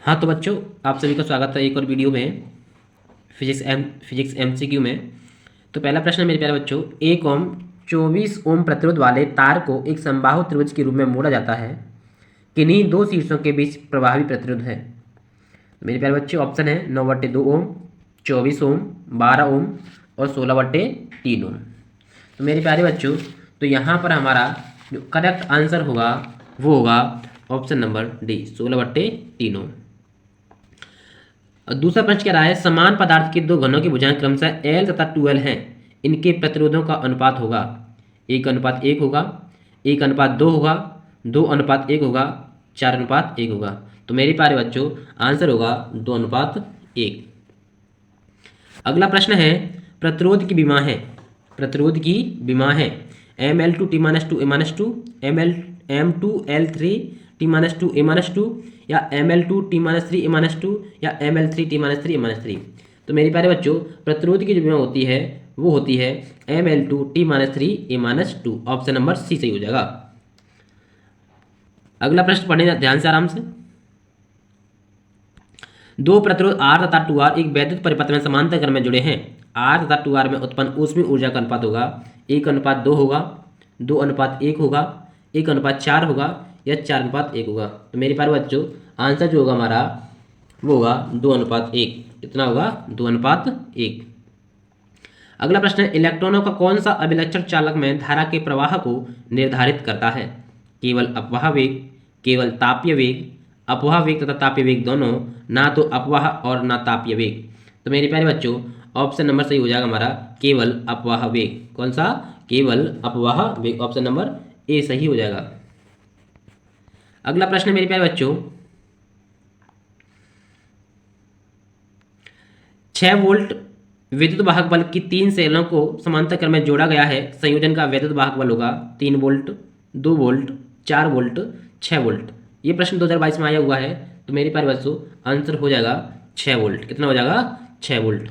हाँ तो बच्चों, आप सभी का स्वागत है एक और वीडियो में फिजिक्स एमसीक्यू में। तो पहला प्रश्न है मेरे प्यारे बच्चों, 1 ओम 24 ओम प्रतिरोध वाले तार को एक समबाहु त्रिभुज के रूप में मोड़ा जाता है, किन्हीं दो शीर्षों के बीच प्रभावी प्रतिरोध है। तो मेरे प्यारे बच्चों, ऑप्शन है 9/2 ओम, 24 ओम, 12 ओम और 16/3 ओम। तो मेरे प्यारे बच्चों, तो यहाँ पर हमारा जो करेक्ट आंसर होगा वो होगा ऑप्शन नंबर डी, 16/3 ओम। और दूसरा प्रश्न कह रहा है, समान पदार्थ के दो घनों की भुजाएं क्रमशः L तथा 2L हैं, इनके प्रतिरोधों का अनुपात होगा 1:1 होगा, 1:2 होगा, 2:1 होगा, 4:1 होगा। तो मेरे प्यारे बच्चों, आंसर होगा 2:1। अगला प्रश्न है, प्रतिरोध की विमा है, प्रतिरोध की विमा है Ml2T-2A-2, M2L3T-2A-2 या Ml2T-3A-2 या Ml3T-3A-3। तो मेरे प्यारे बच्चों, प्रतिरोध की जो विमा होती है वो होती है Ml2T-3A-2। ऑप्शन नंबर सी सही हो जाएगा। अगला प्रश्न पढ़ने ध्यान से, आराम से। दो प्रतिरोध R तथा 2R एक वैद्युत परिपथ में समांतर क्रम में जुड़े हैं। R तथा 2R में उत्पन्न ऊष्मीय ऊर्जा का अनुपात होगा 1:2 होगा, 2:1 होगा, 1:4 होगा या 4:1 होगा। तो मेरे प्यारे बच्चों, आंसर जो होगा हमारा वो होगा 2:1। कितना होगा? 2:1। अगला प्रश्न है, इलेक्ट्रॉनों का कौन सा अभिलक्षण चालक में धारा के प्रवाह को निर्धारित करता है? केवल अपवाह वेग, केवल तापीय वेग, अपवाह वेग तथा तापीय वेग दोनों, ना तो अपवाह और ना तापीय वेग। तो मेरे प्यारे बच्चों, ऑप्शन नंबर सही हो जाएगा हमारा केवल अपवाह वेग। कौन सा? केवल अपवाह वेग। ऑप्शन नंबर ए सही हो जाएगा। अगला प्रश्न मेरे प्यारे बच्चों, 6 वोल्ट विद्युत वाहक बल की 3 सेलों को समांतर क्रम में जोड़ा गया है। संयोजन का विद्युत वाहक बल होगा 3 वोल्ट, 2 वोल्ट, 4 वोल्ट, 6 वोल्ट। ये प्रश्न 2022 में आया हुआ है। तो मेरे प्यारे बच्चों, आंसर हो जाएगा 6 वोल्ट। कितना हो जाएगा? 6 वोल्ट।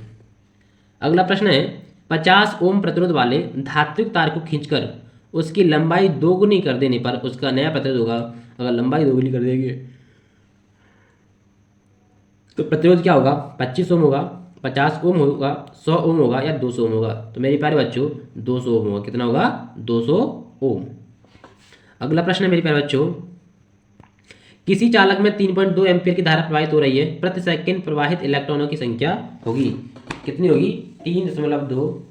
अगला प्रश्न है, 50 ओम प्रतिरोध वाले धात्विक तार को खींचकर उसकी लंबाई दोगुनी कर देने पर उसका नया प्रतिरोध होगा। अगर लंबाई दोगुनी कर देंगे तो प्रतिरोध क्या होगा? 25 ओम होगा, 50 ओम होगा, 100 ओम होगा या 200 ओम होगा। तो मेरे प्यारे बच्चों, 200 ओम होगा। कितना होगा? 200 ओम। अगला प्रश्न है मेरे प्यारे बच्चों, किसी चालक में 3.2 एम्पीयर की धारा प्रवाहित हो रही है, प्रति सेकंड प्रवाहित इलेक्ट्रॉनों की संख्या होगी। कितनी होगी? 3.2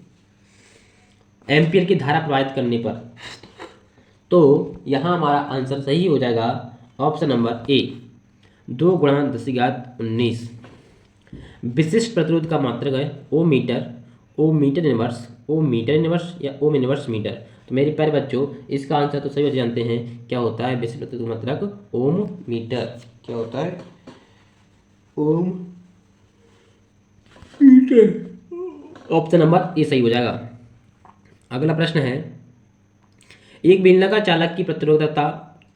एम्पीयर की धारा प्रवाहित करने पर। तो यहाँ हमारा आंसर सही हो जाएगा ऑप्शन नंबर ए, 2 × 10⁻19। विशिष्ट प्रतिरोध का मात्रक है ओम मीटर, ओम मीटर इनवर्स, ओम मीटर इनवर्स या ओम इनवर्स मीटर। तो मेरे प्यारे बच्चों, इसका आंसर तो सही जानते हैं। क्या होता है विशिष्ट प्रतिरोध का मात्रक? ओम मीटर। क्या होता है? ओम मीटर। ऑप्शन नंबर ए सही हो जाएगा। अगला प्रश्न है, एक बेलनाकार चालक की प्रतिरोधकता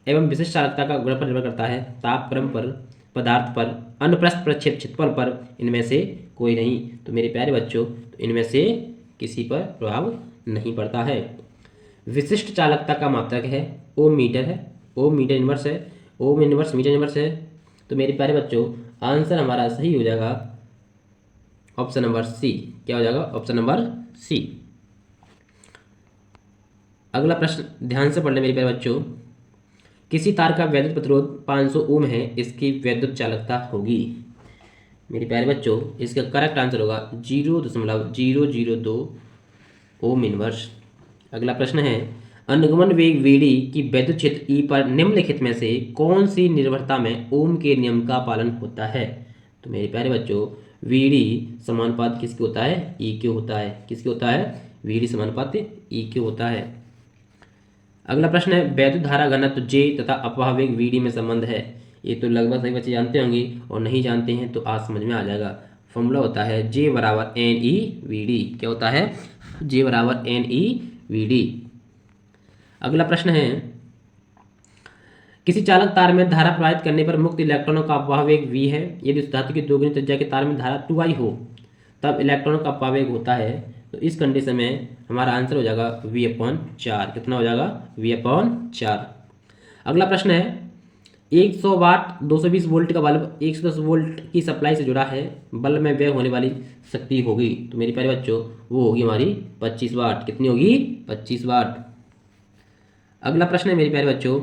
एवं विशिष्ट चालकता का गुण पर निर्भर करता है। तापक्रम पर, पदार्थ पर, अनुप्रस्थ प्रक्षेप क्षेत्रफल पर, इनमें से कोई नहीं। तो मेरे प्यारे बच्चों, तो इनमें से किसी पर प्रभाव नहीं पड़ता है। विशिष्ट चालकता का मात्रक है ओम मीटर है, ओम मीटर इनवर्स है, ओम इनवर्स मीटर इनवर्स है। तो मेरे प्यारे बच्चों, आंसर हमारा सही हो जाएगा ऑप्शन नंबर सी। क्या हो जाएगा? Option number C. अगला प्रश्न ध्यान से पढ़ लें मेरे प्यारे बच्चों, किसी तार का वैद्युत प्रतिरोध 500 ओम है, इसकी वैद्युत चालकता होगी। मेरे प्यारे बच्चों, इसका करेक्ट आंसर होगा 0.002 ओम इनवर्स। अगला प्रश्न है, अनुगमन वेग Vd की वैद्युत क्षेत्र E पर निम्नलिखित में से कौन सी निर्भरता में ओम के नियम का पालन होता है? तो मेरे प्यारे बच्चों, Vd समानुपात किसके होता है? E के होता है। किसके होता है? Vd समानुपात E के होता है। अगला प्रश्न है, वैद्युत धारा घनत्व J तथा अपवाह वेग Vd में संबंध है। ये तो लगभग सभी बच्चे जानते होंगे, और नहीं जानते हैं तो आज समझ में आ जाएगा। फॉर्मूला होता है J = NeVd। क्या होता है? J = NeVd। अगला प्रश्न है, किसी चालक तार में धारा प्रवाहित करने पर मुक्त इलेक्ट्रॉनों का अपवाह वेग V है। यदि उस धातु की दोगुनी त्रिज्या के तार में धारा 2I हो, तब इलेक्ट्रॉनों का अपवाह वेग होता है। तो इस कंडीशन में हमारा आंसर हो जाएगा V/4। कितना हो जाएगा? V/4। अगला प्रश्न है, 100 वाट 220 वोल्ट का बल्ब 110 वोल्ट की सप्लाई से जुड़ा है, बल्ब में व्यय होने वाली शक्ति होगी, तो मेरे प्यारे बच्चों वो होगी हमारी 25 वाट। कितनी होगी? 25 वाट। अगला प्रश्न है मेरे प्यारे बच्चों,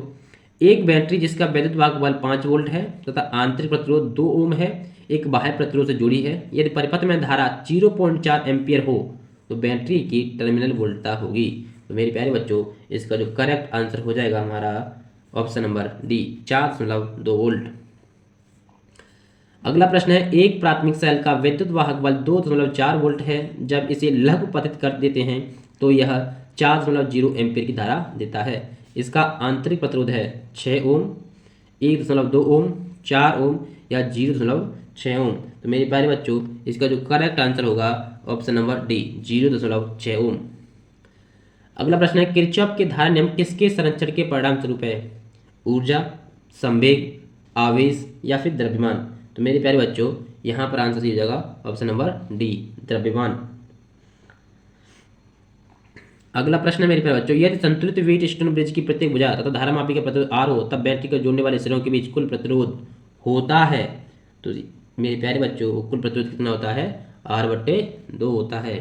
एक बैटरी जिसका वैद्युत वाहक बल 5 वोल्ट है तथा आंतरिक प्रतिरोध 2 ओम है, एक बाह्य प्रतिरोध से जुड़ी है, यदि परिपथ में धारा 0.4 एम्पियर हो तो बैटरी की टर्मिनल वोल्टता होगी। तो मेरे प्यारे बच्चों इसका जो करेक्ट आंसर हो जाएगा हमारा ऑप्शन नंबर डी, 4.2 वोल्ट। अगला प्रश्न है, एक प्राथमिक सेल का वैद्युत वाहक बल 2.4 वोल्ट है, जब इसे लघु पतित कर देते हैं तो यह 4.0 एम्पीयर की धारा देता है। इसका आंतरिक प्रतिरोध है 6 ओम, 1.2 ओम, 4 ओम या 0.6 ओम। तो मेरे प्यारे बच्चों इसका जो करेक्ट आंसर होगा ऑप्शन नंबर डी, 0.6 ओम। अगला प्रश्न है, किरचॉफ के धारा नियम किसके संरक्षण के परिणाम स्वरूप है? ऊर्जा, संवेग, आवेश या फिर द्रव्यमान। तो मेरे प्यारे बच्चों यहाँ पर आंसर हो जाएगा ऑप्शन नंबर डी, द्रव्यमान। अगला प्रश्न है मेरे प्यारे बच्चों, यदि संतुलित व्हीट स्टोन ब्रिज की प्रत्येक भुजा तथा धारामापी का प्रतिरोध आर हो तब बैटरी को जोड़ने वाले सिरों के बीच कुल प्रतिरोध होता है। तो मेरे प्यारे बच्चों कुल प्रतिरोध कितना होता है? R/2 होता है।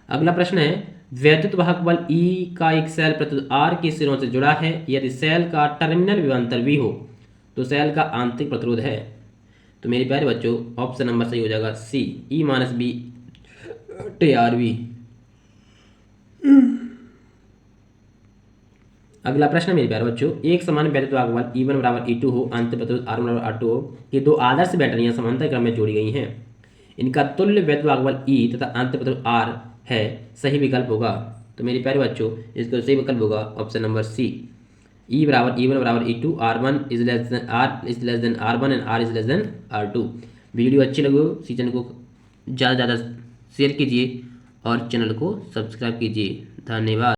अगला प्रश्न है, वैद्युत वाहक बल E का एक सेल प्रतिरोध R के सिरों से जुड़ा है, यदि सेल का टर्मिनल विभवांतर V हो तो सेल का आंतरिक प्रतिरोध है। तो मेरे प्यारे बच्चों ऑप्शन नंबर सही हो जाएगा सी, E-B/RV। अगला प्रश्न मेरे प्यारे बच्चों, एक समान वैद्युत वाहक बल E1 बराबर E2 हो, आंतरिक प्रतिरोध R1 बराबर R2 हो, ये दो आदर्श बैटरियां समांतर क्रम में जोड़ी गई हैं, इनका तुल्य वैद्युत वाहक बल E तथा आंतरिक प्रतिरोध R है, सही विकल्प होगा। तो मेरे प्यारे बच्चों इसका सही विकल्प होगा ऑप्शन नंबर सी, E1 बराबर E2, R1 is less than R1 and R is less than R2। Video अच्छी लगी हो चैनल को ज़्यादा से ज़्यादा शेयर कीजिए और चैनल को सब्सक्राइब कीजिए। धन्यवाद।